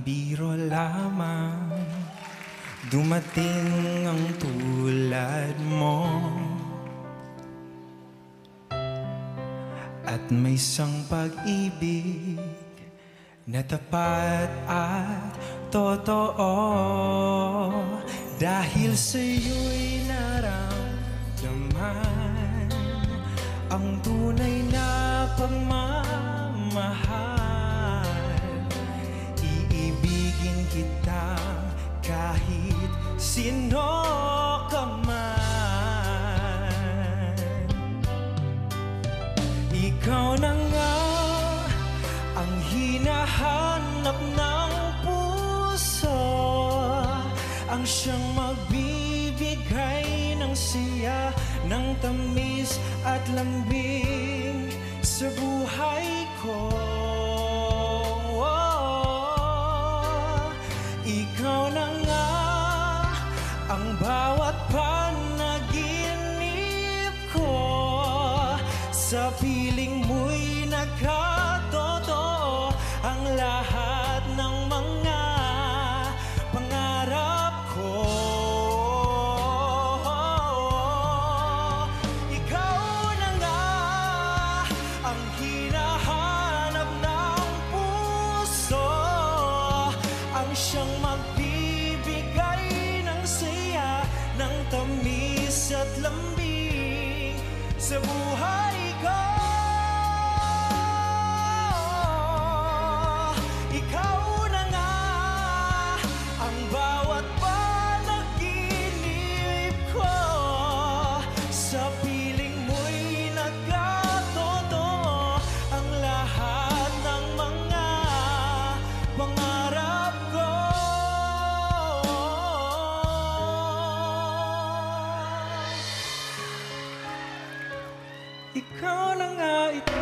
biro lamang, dumating ang tulad mo. At may isang pag-ibig na tapat at totoo. Dahil sa'yo'y naramdaman ang tunay na pagmamahal. Iibigin kita kahit sino ka man. Ikaw na nga ang hinahanap ng puso, ang siyang magbibigay ng siya, ng tamis at lambing sa buhay ko. Ikaw na nga ang bawat panaginip ko, sa piling mo'y nagkatotoo ang lahat ng mga pangarap ko. Ikaw na nga ang hinahanap ng puso, ang siyang magbibigay ng saya, ng tamis at lambing sa buhay ko. Ikaw na nga ang bawat panaginip ko, sa piling mo'y nagkatotoo ang lahat ng mga pangarap ko. Ikaw na nga ito.